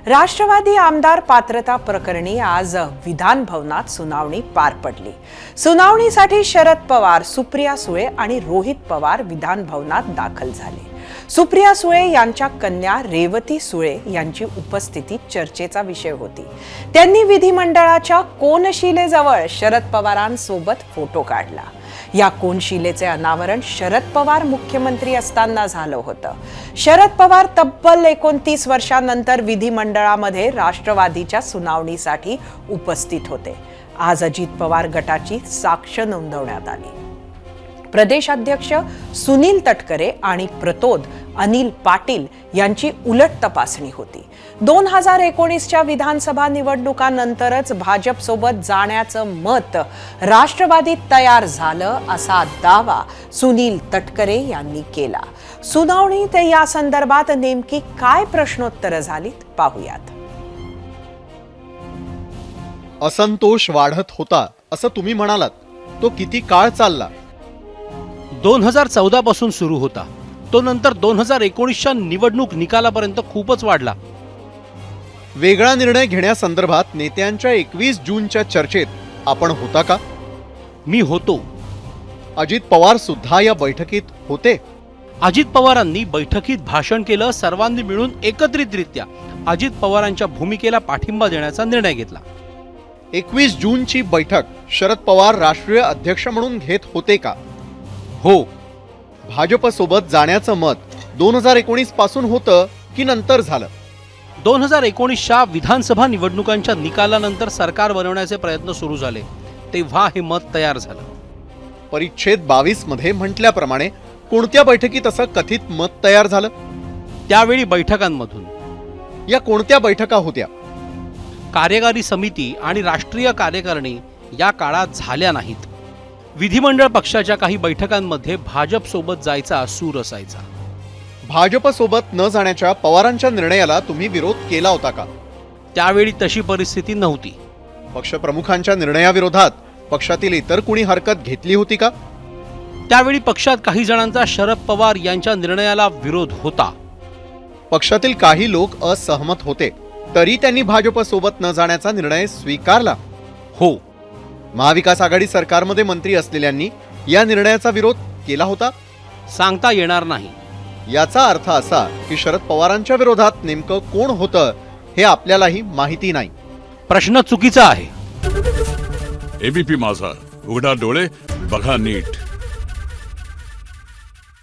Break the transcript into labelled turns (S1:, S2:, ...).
S1: राष्ट्रवादी आमदार पात्रता प्रकरणी आज विधान भवनात सुनावणी पार पडली। सुनावणीसाठी शरद पवार, सुप्रिया सुळे आणि रोहित पवार विधान भवनात दाखल झाले। सुप्रिया सुळे यांच्या कन्या रेवती सुळे यांची उपस्थिती चर्चेचा विषय होती। त्यांनी विधिमंडळाच्या कोनशिलेजवळ शरद पवारांसोबत फोटो काढला। या कोनशिलेचे अनावरण शरद पवार मुख्यमंत्री असताना झालं होतं। शरद पवार तब्बल 29 वर्षांनंतर विधिमंडळामध्ये राष्ट्रवादीच्या सुनावणीसाठी उपस्थित होते। आज अजित पवार गटाची साक्ष नोंदवण्यात आली। प्रदेशाध्यक्ष सुनील तटकरे आणि प्रतोद अनिल पाटील यांची उलट तपासणी होती। 2019च्या विधानसभा निवडणुकांनंतरच भाजप सोबत जाण्याचं मत राष्ट्रवादीत तयार झालं असा दावा सुनील तटकरे यांनी केला। सुनावणीत या संदर्भात नेमकी काय प्रश्नोत्तरं झालीत पाहूयात।
S2: असंतोष वाढत होता असं तुम्ही म्हणालात, तो किती काळ चालला?
S3: 2014 पासून सुरू होता, तो नंतर 2019च्या निवडणूक निकालापर्यंत खूपच वाढला।
S2: वेगळा निर्णय घेण्यासंदर्भात नेत्यांच्या 21 जूनच्या चर्चेत आपण होता का?
S3: मी होतो।
S2: अजित पवार सुद्धा या बैठकीत होते।
S3: अजित पवारांनी बैठकीत भाषण केलं। सर्वांनी मिळून एकत्रितरित्या अजित पवारांच्या भूमिकेला पाठिंबा देण्याचा निर्णय घेतला।
S2: 21 जूनची बैठक शरद पवार राष्ट्रीय अध्यक्ष म्हणून घेत होते का?
S3: हो।
S2: भाजपसोबत जाण्याचं मत 2019 पासून होतं की नंतर झालं?
S3: 2019च्या विधानसभा निवडणुकांच्या निकालानंतर सरकार बनवण्याचे प्रयत्न सुरू झाले, तेव्हा हे मत तयार झालं।
S2: परिच्छेद 22 मध्ये म्हटल्याप्रमाणे कोणत्या बैठकीत असं कथित मत तयार झालं?
S3: त्यावेळी बैठकांमधून।
S2: या कोणत्या बैठका होत्या?
S3: कार्यकारी समिती आणि राष्ट्रीय कार्यकारिणी या काळात झाल्या नाहीत। विधिमंडळ पक्षाच्या काही बैठकांमध्ये भाजप सोबत जायचा सूर असायचा।
S2: भाजपसोबत न जाण्याच्या पवारांच्या निर्णयाला तुम्ही विरोध केला होता का?
S3: त्यावेळी तशी परिस्थिती नव्हती।
S2: पक्षप्रमुखांच्या निर्णयाविरोधात पक्षातील इतर कुणी हरकत घेतली होती का?
S3: त्यावेळी पक्षात काही जणांचा शरद पवार यांच्या निर्णयाला विरोध होता।
S2: पक्षातील काही लोक असहमत होते, तरी त्यांनी भाजपसोबत न जाण्याचा निर्णय स्वीकारला।
S3: हो।
S2: महाविकास आघाडी सरकारमध्ये मंत्री असलेल्यांनी या निर्णयाचा विरोध केला होता?
S3: सांगता येणार नाही।
S2: याचा अर्थ असा की शरद पवारांच्या विरोधात नेमकं कोण होतं हे आपल्यालाही माहिती नाही।
S3: प्रश्न चुकीचा आहे।
S4: एबीपी माझा, उघडा डोळे बघा नीट।